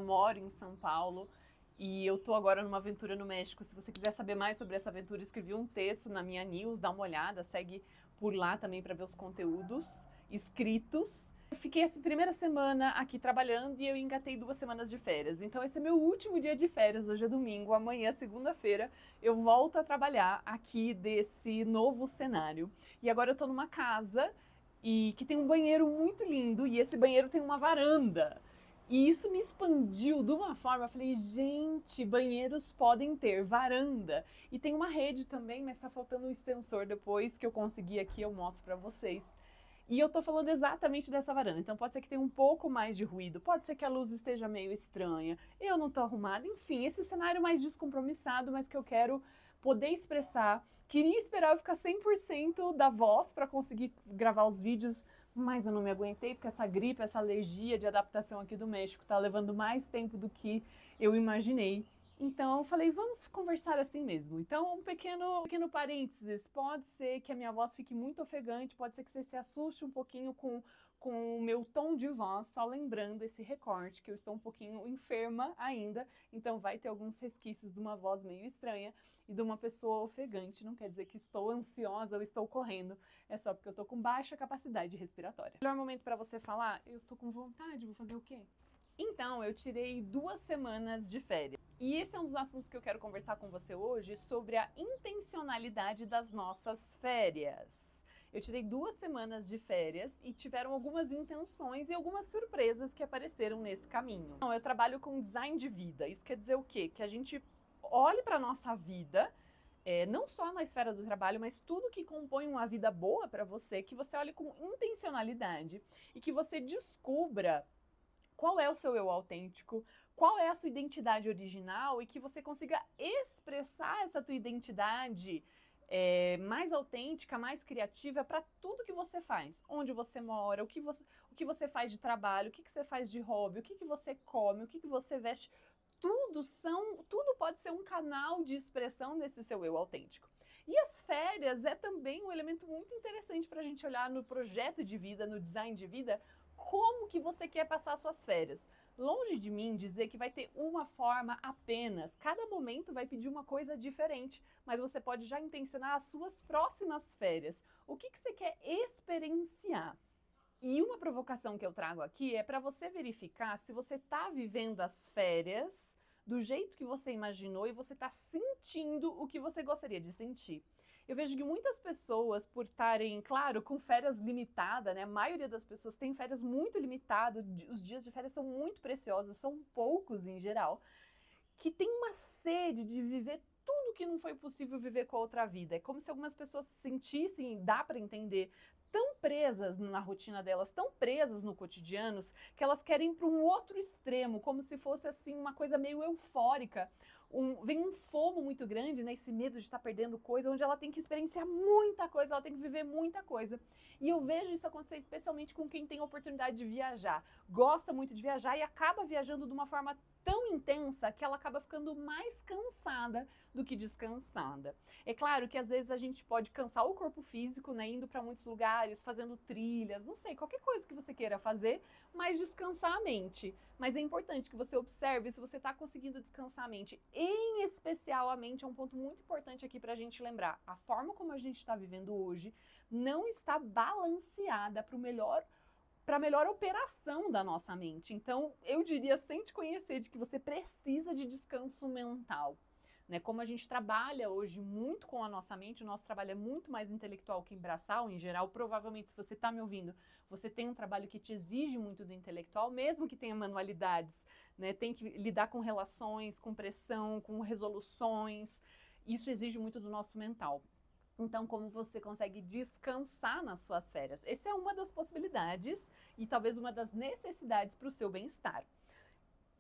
Moro em São Paulo e eu tô agora numa aventura no México. Se você quiser saber mais sobre essa aventura, eu escrevi um texto na minha news, dá uma olhada, segue por lá também para ver os conteúdos escritos. Eu fiquei essa primeira semana aqui trabalhando e eu engatei 2 semanas de férias. Então esse é meu último dia de férias, hoje é domingo, amanhã, segunda-feira, eu volto a trabalhar aqui desse novo cenário. E agora eu tô numa casa que tem um banheiro muito lindo e esse banheiro tem uma varanda. E isso me expandiu de uma forma, eu falei, gente, banheiros podem ter varanda. E tem uma rede também, mas tá faltando um extensor depois que eu conseguir aqui, eu mostro pra vocês. E eu tô falando exatamente dessa varanda, então pode ser que tenha um pouco mais de ruído, pode ser que a luz esteja meio estranha, eu não tô arrumada, enfim, esse cenário mais descompromissado, mas que eu quero poder expressar. Queria esperar eu ficar 100% da voz para conseguir gravar os vídeos, mas eu não me aguentei, porque essa gripe, essa alergia de adaptação aqui do México tá levando mais tempo do que eu imaginei. Então eu falei, vamos conversar assim mesmo. Então um pequeno parênteses, pode ser que a minha voz fique muito ofegante, pode ser que você se assuste um pouquinho com o meu tom de voz, só lembrando esse recorte, que eu estou um pouquinho enferma ainda, então vai ter alguns resquícios de uma voz meio estranha e de uma pessoa ofegante. Não quer dizer que estou ansiosa ou estou correndo, é só porque eu tô com baixa capacidade respiratória. Melhor momento para você falar, eu tô com vontade, vou fazer o quê? Então, eu tirei 2 semanas de férias. E esse é um dos assuntos que eu quero conversar com você hoje, sobre a intencionalidade das nossas férias. Eu tirei 2 semanas de férias e tiveram algumas intenções e algumas surpresas que apareceram nesse caminho. Então, eu trabalho com design de vida. Isso quer dizer o quê? Que a gente olhe para a nossa vida, não só na esfera do trabalho, mas tudo que compõe uma vida boa para você, que você olhe com intencionalidade e que você descubra qual é o seu eu autêntico, qual é a sua identidade original e que você consiga expressar essa tua identidade mais autêntica, mais criativa para tudo que você faz. Onde você mora, o que você faz de trabalho, o que você faz de hobby, o que você come, o que você veste. Tudo pode ser um canal de expressão desse seu eu autêntico. E as férias é também um elemento muito interessante para a gente olhar no projeto de vida, no design de vida, como que você quer passar suas férias. Longe de mim dizer que vai ter uma forma apenas. Cada momento vai pedir uma coisa diferente, mas você pode já intencionar as suas próximas férias. O que você quer experienciar? E uma provocação que eu trago aqui é para você verificar se você está vivendo as férias do jeito que você imaginou e você está sentindo o que você gostaria de sentir. Eu vejo que muitas pessoas, por estarem, claro, com férias limitadas, né? A maioria das pessoas tem férias muito limitadas, os dias de férias são muito preciosos, são poucos em geral, que tem uma sede de viver tudo que não foi possível viver com a outra vida. É como se algumas pessoas se sentissem, dá para entender, tão presas na rotina delas, tão presas no cotidiano, que elas querem ir para um outro extremo, como se fosse assim uma coisa meio eufórica. Vem um fomo muito grande, né, esse medo de estar perdendo coisa, onde ela tem que experienciar muita coisa, ela tem que viver muita coisa. E eu vejo isso acontecer especialmente com quem tem a oportunidade de viajar, gosta muito de viajar e acaba viajando de uma forma tão intensa que ela acaba ficando mais cansada do que descansada. É claro que às vezes a gente pode cansar o corpo físico, né, indo para muitos lugares, fazendo trilhas, não sei, qualquer coisa que você queira fazer, mas descansar a mente. Mas é importante que você observe se você está conseguindo descansar a mente. Em especial a mente é um ponto muito importante aqui para a gente lembrar. A forma como a gente está vivendo hoje não está balanceada para a melhor operação da nossa mente. Então, eu diria, sem te conhecer, de que você precisa de descanso mental. Né? Como a gente trabalha hoje muito com a nossa mente, o nosso trabalho é muito mais intelectual que braçal, em geral. Provavelmente, se você está me ouvindo, você tem um trabalho que te exige muito do intelectual, mesmo que tenha manualidades, né? Tem que lidar com relações, com pressão, com resoluções. Isso exige muito do nosso mental. Então, como você consegue descansar nas suas férias? Essa é uma das possibilidades e talvez uma das necessidades para o seu bem-estar.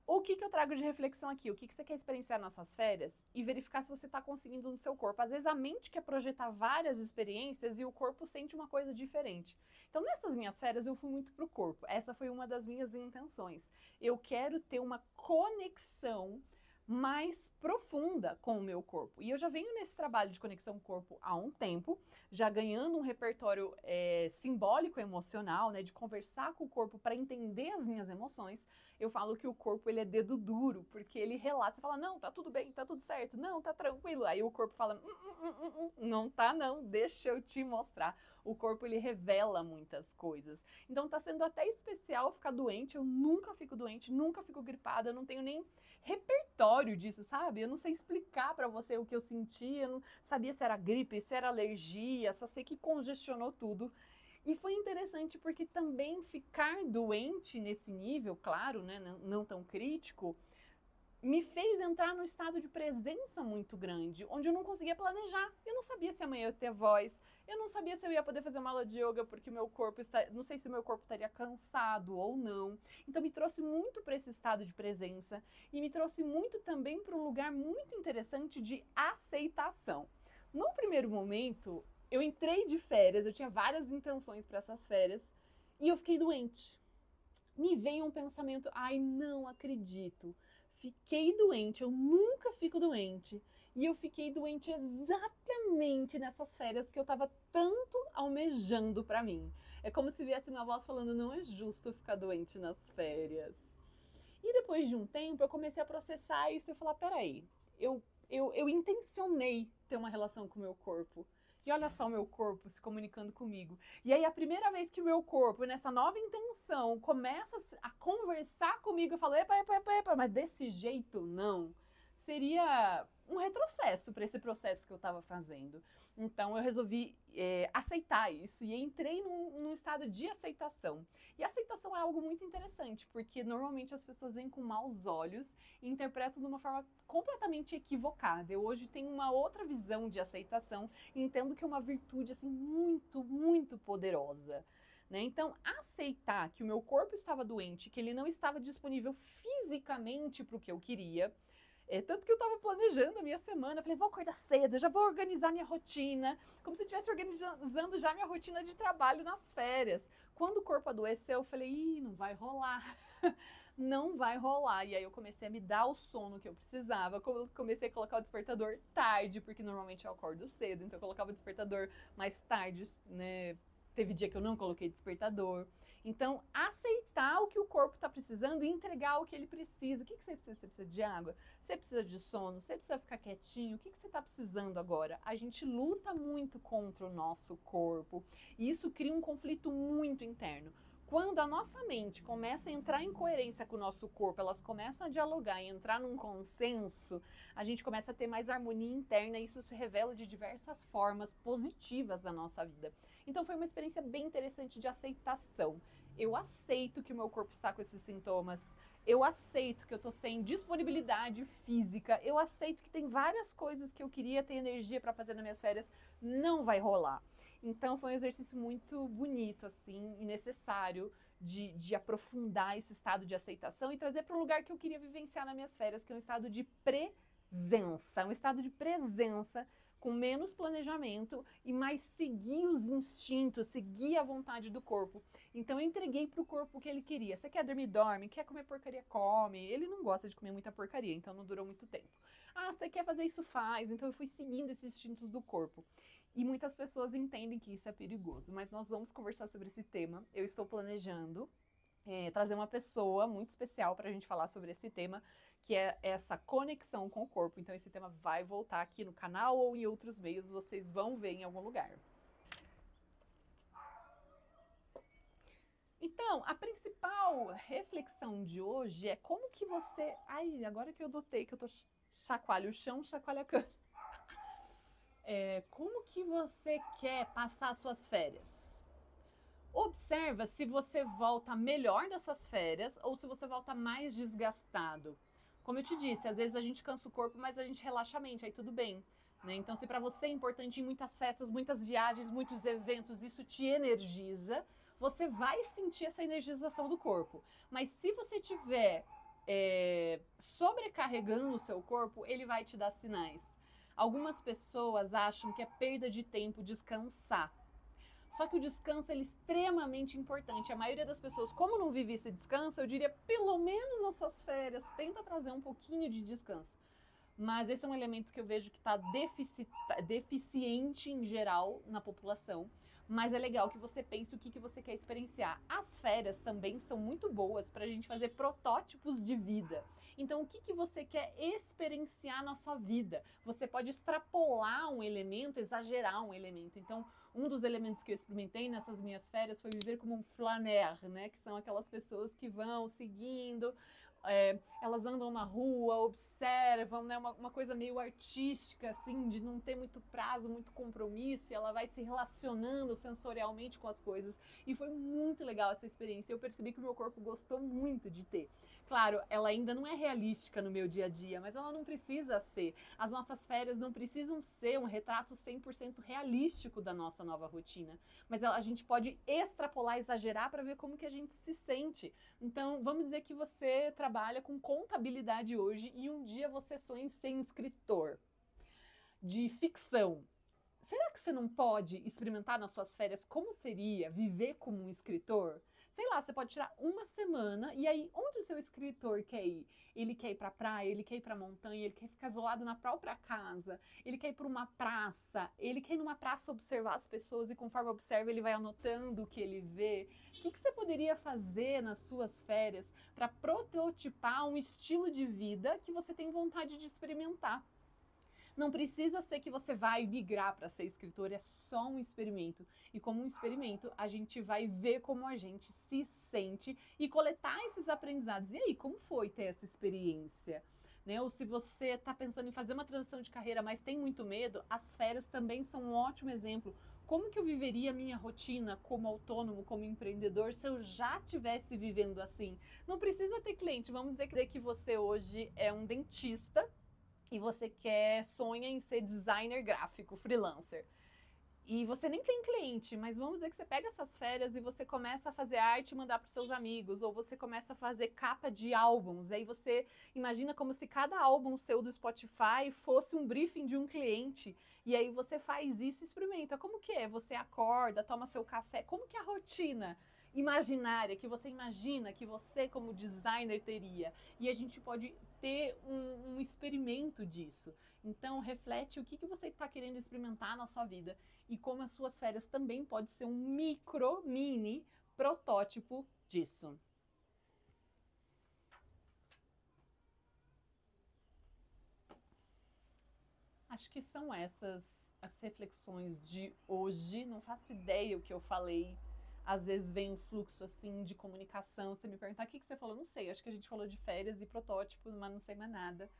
O que eu trago de reflexão aqui? O que você quer experienciar nas suas férias? E verificar se você está conseguindo no seu corpo. Às vezes a mente quer projetar várias experiências e o corpo sente uma coisa diferente. Então, nessas minhas férias, eu fui muito pro corpo. Essa foi uma das minhas intenções. eu quero ter uma conexão mais profunda com o meu corpo. E eu já venho nesse trabalho de conexão corpo há um tempo, já ganhando um repertório simbólico emocional, né, de conversar com o corpo para entender as minhas emoções. Eu falo que o corpo ele é dedo duro, porque ele relata, você fala, não, tá tudo bem, tá tudo certo, não, tá tranquilo. Aí o corpo fala, não tá não, deixa eu te mostrar. O corpo ele revela muitas coisas. Então tá sendo até especial ficar doente, eu nunca fico doente, nunca fico gripada, eu não tenho nem repertório disso, sabe? Eu não sei explicar pra você o que eu senti, eu não sabia se era gripe, se era alergia, só sei que congestionou tudo. E foi interessante porque também ficar doente nesse nível, claro, né, não tão crítico, me fez entrar num estado de presença muito grande, onde eu não conseguia planejar. Eu não sabia se amanhã eu ia ter voz, eu não sabia se eu ia poder fazer uma aula de yoga, porque o meu corpo está, não sei se o meu corpo estaria cansado ou não. Então me trouxe muito para esse estado de presença e me trouxe muito também para um lugar muito interessante de aceitação. No primeiro momento, eu entrei de férias, eu tinha várias intenções para essas férias e eu fiquei doente. Me veio um pensamento, ai, não acredito. Fiquei doente, eu nunca fico doente. E eu fiquei doente exatamente nessas férias que eu tava tanto almejando pra mim. É como se viesse uma voz falando, não é justo ficar doente nas férias. E depois de um tempo eu comecei a processar isso e falar, peraí, eu intencionei ter uma relação com o meu corpo. E olha só o meu corpo se comunicando comigo. E aí a primeira vez que o meu corpo, nessa nova intenção, começa a conversar comigo, eu falo, epa, mas desse jeito não. Seria um retrocesso para esse processo que eu estava fazendo. Então eu resolvi aceitar isso e entrei num estado de aceitação. E aceitação é algo muito interessante, porque normalmente as pessoas vêm com maus olhos e interpretam de uma forma completamente equivocada. Eu hoje tenho uma outra visão de aceitação e entendo que é uma virtude assim muito, muito poderosa. Né? Então, aceitar que o meu corpo estava doente, que ele não estava disponível fisicamente para o que eu queria, tanto que eu estava planejando a minha semana, falei, vou acordar cedo, já vou organizar minha rotina, como se eu estivesse organizando já minha rotina de trabalho nas férias. Quando o corpo adoeceu, eu falei, ih, não vai rolar, não vai rolar. E aí eu comecei a me dar o sono que eu precisava, comecei a colocar o despertador tarde, porque normalmente eu acordo cedo, então eu colocava o despertador mais tarde, né? Teve dia que eu não coloquei despertador. Então, aceitar o que o corpo está precisando e entregar o que ele precisa. O que você precisa? Você precisa de água? Você precisa de sono? Você precisa ficar quietinho? O que você está precisando agora? A gente luta muito contra o nosso corpo e isso cria um conflito muito interno. Quando a nossa mente começa a entrar em coerência com o nosso corpo, elas começam a dialogar e entrar num consenso, a gente começa a ter mais harmonia interna e isso se revela de diversas formas positivas da nossa vida. Então foi uma experiência bem interessante de aceitação. Eu aceito que o meu corpo está com esses sintomas, eu aceito que eu tô sem disponibilidade física, eu aceito que tem várias coisas que eu queria ter energia para fazer nas minhas férias, não vai rolar. Então foi um exercício muito bonito, assim, e necessário de aprofundar esse estado de aceitação e trazer para um lugar que eu queria vivenciar nas minhas férias, que é um estado de presença, um estado de presença com menos planejamento e mais seguir os instintos, seguir a vontade do corpo. Então eu entreguei pro corpo o que ele queria. Você quer dormir, dorme. Quer comer porcaria, come. Ele não gosta de comer muita porcaria, então não durou muito tempo. Ah, você quer fazer isso, faz. Então eu fui seguindo esses instintos do corpo. E muitas pessoas entendem que isso é perigoso, mas nós vamos conversar sobre esse tema. Eu estou planejando trazer uma pessoa muito especial para a gente falar sobre esse tema, que é essa conexão com o corpo. Então esse tema vai voltar aqui no canal ou em outros meios, vocês vão ver em algum lugar. Então, a principal reflexão de hoje é como que você... Ai, agora que eu notei que eu tô chacoalho o chão, chacoalha a cana. Como que você quer passar suas férias? Observa se você volta melhor das suas férias ou se você volta mais desgastado. Como eu te disse, às vezes a gente cansa o corpo, mas a gente relaxa a mente, aí tudo bem. Né? Então, se para você é importante ir em muitas festas, muitas viagens, muitos eventos, isso te energiza, você vai sentir essa energização do corpo. Mas se você tiver sobrecarregando o seu corpo, ele vai te dar sinais. Algumas pessoas acham que é perda de tempo descansar. Só que o descanso ele é extremamente importante. A maioria das pessoas, como não vive esse descanso, eu diria, pelo menos nas suas férias, tenta trazer um pouquinho de descanso. Mas esse é um elemento que eu vejo que está deficiente em geral na população. Mas é legal que você pense o que você quer experienciar. As férias também são muito boas para a gente fazer protótipos de vida. Então, o que você quer experienciar na sua vida? Você pode extrapolar um elemento, exagerar um elemento. Então, um dos elementos que eu experimentei nessas minhas férias foi viver como um flaneur, né? Que são aquelas pessoas que vão seguindo. Elas andam na rua, observam, né, uma coisa meio artística, assim, de não ter muito prazo, muito compromisso, e ela vai se relacionando sensorialmente com as coisas. E foi muito legal essa experiência. Eu percebi que o meu corpo gostou muito de ter. Claro, ela ainda não é realística no meu dia a dia, mas ela não precisa ser. As nossas férias não precisam ser um retrato 100% realístico da nossa nova rotina. Mas a gente pode extrapolar, exagerar para ver como que a gente se sente. Então, vamos dizer que você trabalha com contabilidade hoje e um dia você sonha em ser escritor de ficção. Será que você não pode experimentar nas suas férias como seria viver como um escritor? Sei lá, você pode tirar uma semana e aí onde o seu escritor quer ir? Ele quer ir pra praia, ele quer ir pra montanha, ele quer ficar isolado na própria casa, ele quer ir pra uma praça, ele quer ir numa praça observar as pessoas e conforme observa ele vai anotando o que ele vê. O que você poderia fazer nas suas férias para prototipar um estilo de vida que você tem vontade de experimentar? Não precisa ser que você vai migrar para ser escritor, é só um experimento. E como um experimento, a gente vai ver como a gente se sente e coletar esses aprendizados. E aí, como foi ter essa experiência? Né? Ou se você está pensando em fazer uma transição de carreira, mas tem muito medo, as férias também são um ótimo exemplo. Como que eu viveria a minha rotina como autônomo, como empreendedor, se eu já estivesse vivendo assim? Não precisa ter cliente, vamos dizer que você hoje é um dentista, e você sonha em ser designer gráfico, freelancer. E você nem tem cliente, mas vamos dizer que você pega essas férias e você começa a fazer arte e mandar para os seus amigos, ou você começa a fazer capa de álbuns, aí você imagina como se cada álbum seu do Spotify fosse um briefing de um cliente, e aí você faz isso e experimenta. Como que é? Você acorda, toma seu café, como que é a rotina imaginária que você imagina que você como designer teria? E a gente pode ter um experimento disso. Então reflete o que você está querendo experimentar na sua vida e como as suas férias também pode ser um mini protótipo disso. Acho que são essas as reflexões de hoje. Não faço ideia o que eu falei. Às vezes vem um fluxo assim de comunicação. Você me perguntar o que você falou, não sei. Acho que a gente falou de férias e protótipo, mas não sei mais nada.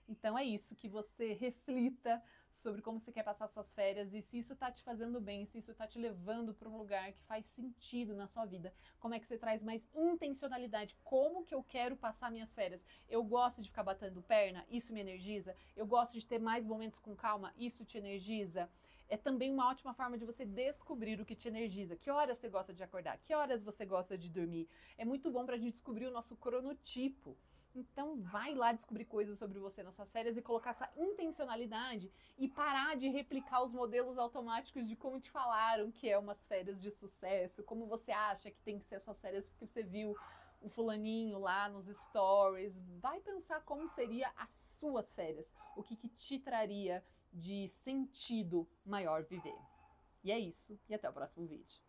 Então é isso, que você reflita sobre como você quer passar suas férias e se isso está te fazendo bem, se isso está te levando para um lugar que faz sentido na sua vida. Como é que você traz mais intencionalidade? Como que eu quero passar minhas férias? Eu gosto de ficar batendo perna, isso me energiza. Eu gosto de ter mais momentos com calma, isso te energiza. É também uma ótima forma de você descobrir o que te energiza. Que horas você gosta de acordar? Que horas você gosta de dormir? É muito bom para a gente descobrir o nosso cronotipo. Então vai lá descobrir coisas sobre você nas suas férias e colocar essa intencionalidade e parar de replicar os modelos automáticos de como te falaram que é umas férias de sucesso, como você acha que tem que ser essas férias porque você viu o fulaninho lá nos stories. Vai pensar como seria as suas férias, o que te traria de sentido maior viver. E é isso, e até o próximo vídeo.